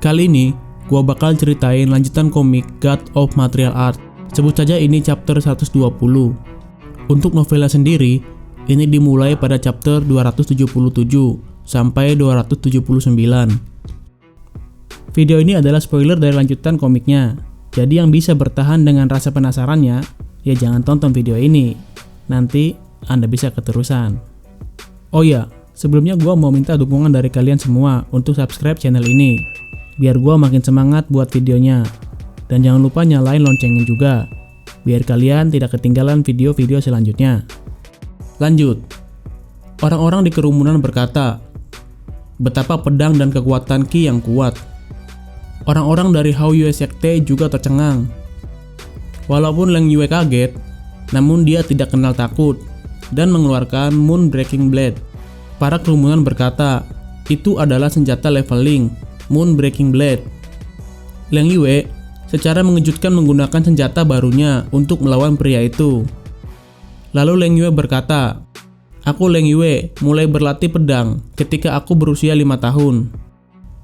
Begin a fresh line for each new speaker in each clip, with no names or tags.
Kali ini, gua bakal ceritain lanjutan komik God of Material Art. Sebut saja ini chapter 120. Untuk novelnya sendiri, ini dimulai pada chapter 277 sampai 279. Video ini adalah spoiler dari lanjutan komiknya. Jadi yang bisa bertahan dengan rasa penasarannya, ya jangan tonton video ini. Nanti Anda bisa keterusan. Oh ya, sebelumnya gua mau minta dukungan dari kalian semua untuk subscribe channel ini, biar gua makin semangat buat videonya. Dan jangan lupa nyalain loncengnya juga, biar kalian tidak ketinggalan video-video selanjutnya. Lanjut. Orang-orang di kerumunan berkata, betapa pedang dan kekuatan Ki yang kuat. Orang-orang dari Hao Yue Sekte juga tercengang. Walaupun Leng Yue kaget, namun dia tidak kenal takut dan mengeluarkan Moon Breaking Blade. Para kerumunan berkata, itu adalah senjata leveling, Moon Breaking Blade. Leng Yue secara mengejutkan menggunakan senjata barunya untuk melawan pria itu. Lalu Leng Yue berkata, aku Leng Yue mulai berlatih pedang ketika aku berusia 5 tahun.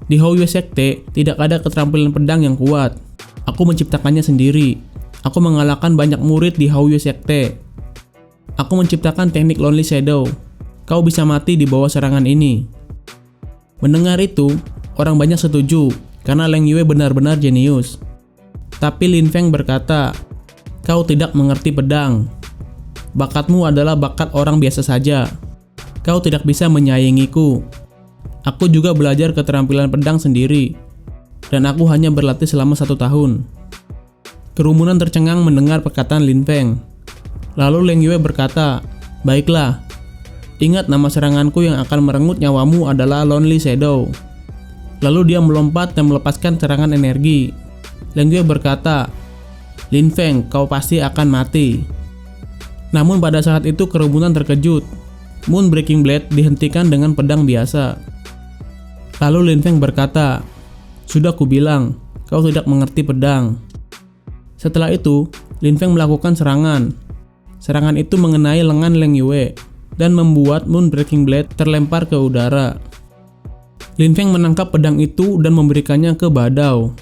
Di Hao Yue Sekte tidak ada keterampilan pedang yang kuat. Aku menciptakannya sendiri. Aku mengalahkan banyak murid di Hao Yue Sekte. Aku menciptakan teknik Lonely Shadow. Kau bisa mati di bawah serangan ini. Mendengar itu, orang banyak setuju karena Leng Yue benar-benar jenius. Tapi Lin Feng berkata, kau tidak mengerti pedang. Bakatmu adalah bakat orang biasa saja. Kau tidak bisa menyaingiku. Aku juga belajar keterampilan pedang sendiri. Dan aku hanya berlatih selama 1 tahun. Kerumunan tercengang mendengar perkataan Lin Feng. Lalu Leng Yue berkata, baiklah. Ingat nama seranganku yang akan merenggut nyawamu adalah Lonely Shadow. Lalu dia melompat dan melepaskan serangan energi. Leng Yue berkata, Lin Feng, kau pasti akan mati. Namun pada saat itu kerumunan terkejut. Moon Breaking Blade dihentikan dengan pedang biasa. Lalu Lin Feng berkata, sudah kubilang, kau tidak mengerti pedang. Setelah itu, Lin Feng melakukan serangan. Serangan itu mengenai lengan Leng Yue dan membuat Moon Breaking Blade terlempar ke udara. Lin Feng menangkap pedang itu dan memberikannya ke Badao.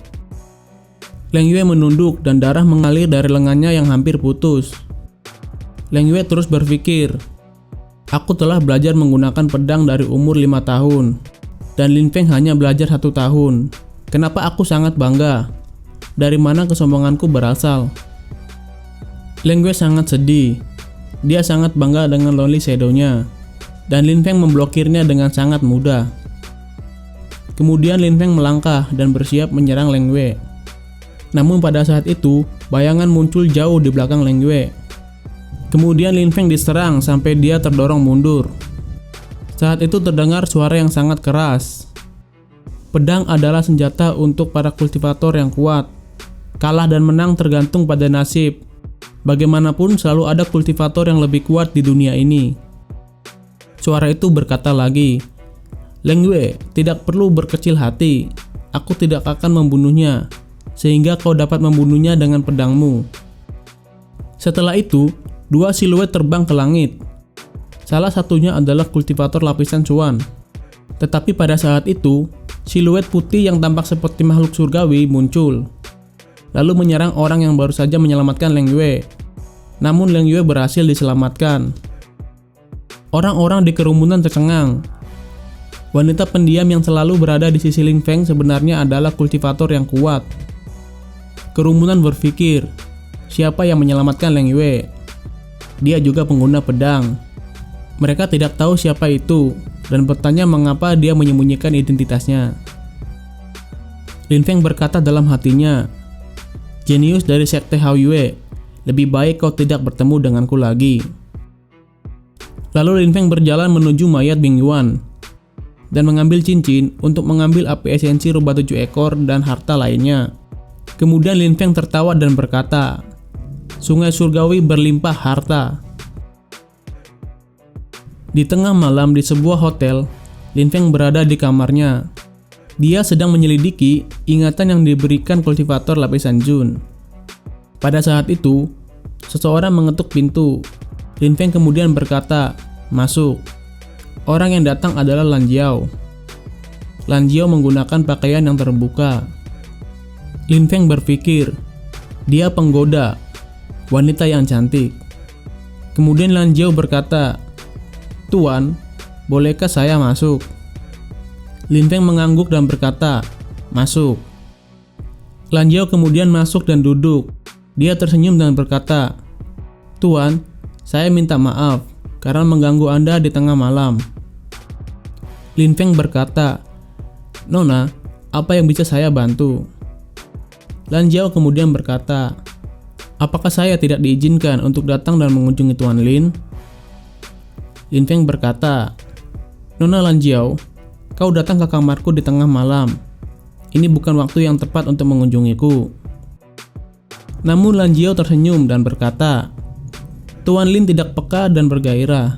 Leng Yue menunduk dan darah mengalir dari lengannya yang hampir putus. Leng Yue terus berpikir, aku telah belajar menggunakan pedang dari umur 5 tahun. Dan Lin Feng hanya belajar 1 tahun. Kenapa aku sangat bangga? Dari mana kesombonganku berasal? Leng Yue sangat sedih. Dia sangat bangga dengan Lonely Shadow-nya. Dan Lin Feng memblokirnya dengan sangat mudah. Kemudian Lin Feng melangkah dan bersiap menyerang Leng Yue. Namun pada saat itu, bayangan muncul jauh di belakang Leng Yue. Kemudian Lin Feng diserang sampai dia terdorong mundur. Saat itu terdengar suara yang sangat keras. Pedang adalah senjata untuk para kultivator yang kuat. Kalah dan menang tergantung pada nasib. Bagaimanapun selalu ada kultivator yang lebih kuat di dunia ini. Suara itu berkata lagi, Leng Yue, tidak perlu berkecil hati. Aku tidak akan membunuhnya, sehingga kau dapat membunuhnya dengan pedangmu. Setelah itu, 2 siluet terbang ke langit. Salah satunya adalah kultivator lapisan cuan. Tetapi pada saat itu, siluet putih yang tampak seperti makhluk surgawi muncul. Lalu menyerang orang yang baru saja menyelamatkan Leng Yue. Namun Leng Yue berhasil diselamatkan. Orang-orang di kerumunan tercengang. Wanita pendiam yang selalu berada di sisi Lin Feng sebenarnya adalah kultivator yang kuat. Kerumunan berpikir, siapa yang menyelamatkan Leng Yue? Dia juga pengguna pedang. Mereka tidak tahu siapa itu dan bertanya mengapa dia menyembunyikan identitasnya. Lin Feng berkata dalam hatinya, jenius dari sekte Hao Yue, lebih baik kau tidak bertemu denganku lagi. Lalu Lin Feng berjalan menuju mayat Bing Yuan dan mengambil cincin untuk mengambil api esensi rubah 7 ekor dan harta lainnya. Kemudian Lin Feng tertawa dan berkata, sungai surgawi berlimpah harta. Di tengah malam di sebuah hotel, Lin Feng berada di kamarnya. Dia sedang menyelidiki ingatan yang diberikan kultivator lapisan Jun. Pada saat itu, seseorang mengetuk pintu. Lin Feng kemudian berkata, masuk. Orang yang datang adalah Lan Jiao. Lan Jiao menggunakan pakaian yang terbuka. Lin Feng berpikir, dia penggoda, wanita yang cantik. Kemudian Lan Jiao berkata, "Tuan, bolehkah saya masuk?" Lin Feng mengangguk dan berkata, "Masuk." Lan Jiao kemudian masuk dan duduk. Dia tersenyum dan berkata, "Tuan, saya minta maaf karena mengganggu Anda di tengah malam." Lin Feng berkata, "Nona, apa yang bisa saya bantu?" Lan Jiao kemudian berkata, "Apakah saya tidak diizinkan untuk datang dan mengunjungi Tuan Lin?" Lin Feng berkata, "Nona Lan Jiao, kau datang ke kamarku di tengah malam. Ini bukan waktu yang tepat untuk mengunjungiku." Namun Lan Jiao tersenyum dan berkata, "Tuan Lin tidak peka dan bergairah."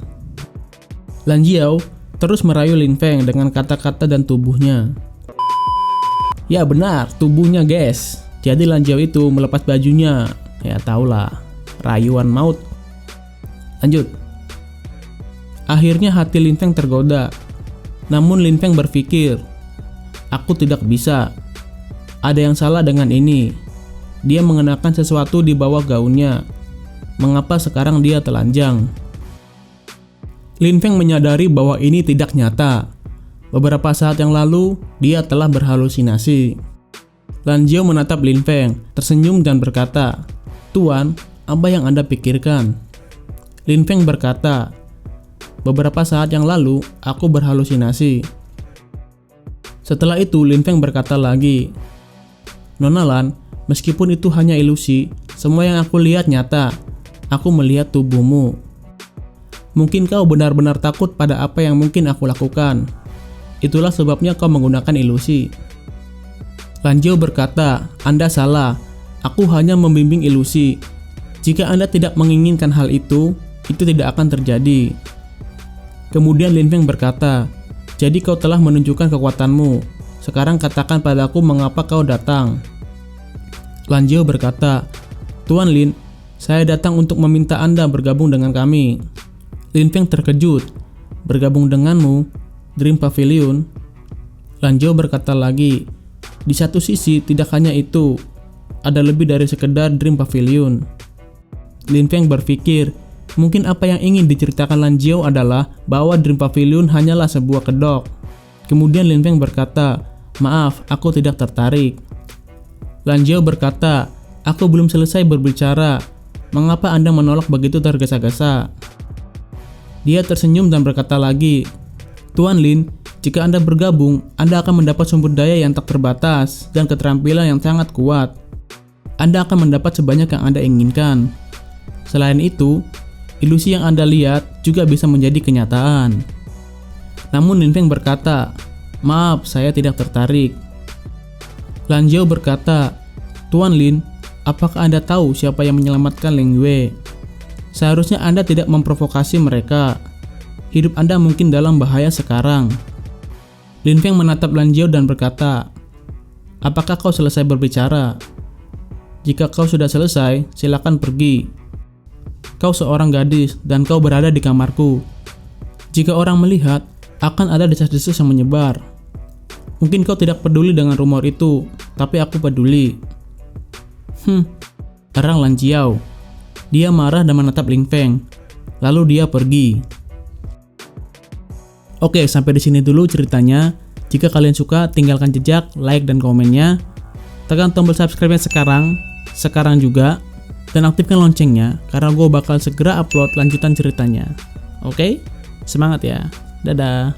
Lan Jiao terus merayu Lin Feng dengan kata-kata dan tubuhnya. Ya benar, tubuhnya guys. Jadi Lan Jiao itu melepas bajunya. Ya tahulah, rayuan maut. Lanjut. Akhirnya hati Lin Feng tergoda. Namun Lin Feng berpikir, "Aku tidak bisa. Ada yang salah dengan ini. Dia mengenakan sesuatu di bawah gaunnya. Mengapa sekarang dia telanjang?" Lin Feng menyadari bahwa ini tidak nyata. Beberapa saat yang lalu, dia telah berhalusinasi. Lan Jiao menatap Lin Feng, tersenyum dan berkata, "Tuan, apa yang Anda pikirkan?" Lin Feng berkata, "Beberapa saat yang lalu, aku berhalusinasi." Setelah itu, Lin Feng berkata lagi, "Nona Lan, meskipun itu hanya ilusi, semua yang aku lihat nyata. Aku melihat tubuhmu. Mungkin kau benar-benar takut pada apa yang mungkin aku lakukan. Itulah sebabnya kau menggunakan ilusi." Lan Jiao berkata, "Anda salah. Aku hanya membimbing ilusi. Jika Anda tidak menginginkan hal itu tidak akan terjadi." Kemudian Lin Feng berkata, "Jadi kau telah menunjukkan kekuatanmu. Sekarang katakan padaku mengapa kau datang." Lan Jiao berkata, "Tuan Lin, saya datang untuk meminta Anda bergabung dengan kami." Lin Feng terkejut. "Bergabung denganmu? Dream Pavilion?" Lan Jiao berkata lagi, "Di satu sisi tidak hanya itu, ada lebih dari sekedar Dream Pavilion." Lin Feng berpikir, mungkin apa yang ingin diceritakan Lan Jiao adalah bahwa Dream Pavilion hanyalah sebuah kedok. Kemudian Lin Feng berkata, "Maaf, aku tidak tertarik." Lan Jiao berkata, "Aku belum selesai berbicara. Mengapa Anda menolak begitu tergesa-gesa?" Dia tersenyum dan berkata lagi, "Tuan Lin, jika Anda bergabung, Anda akan mendapat sumber daya yang tak terbatas dan keterampilan yang sangat kuat. Anda akan mendapat sebanyak yang Anda inginkan. Selain itu, ilusi yang Anda lihat juga bisa menjadi kenyataan." Namun Lin Feng berkata, "Maaf, saya tidak tertarik." Lan Jiao berkata, "Tuan Lin, apakah Anda tahu siapa yang menyelamatkan Ling Yue? Seharusnya Anda tidak memprovokasi mereka. Hidup Anda mungkin dalam bahaya sekarang." Lin Feng menatap Lan Jiao dan berkata, "Apakah kau selesai berbicara? Jika kau sudah selesai, silakan pergi. Kau seorang gadis dan kau berada di kamarku. Jika orang melihat, akan ada desas-desus yang menyebar. Mungkin kau tidak peduli dengan rumor itu, tapi aku peduli." Terang Lan Jiao. Dia marah dan menatap Lin Feng. Lalu dia pergi. Oke, sampai di sini dulu ceritanya. Jika kalian suka, tinggalkan jejak, like dan komennya. Tekan tombol subscribe-nya sekarang juga, dan aktifkan loncengnya karena gue bakal segera upload lanjutan ceritanya. Oke, semangat ya. Dadah.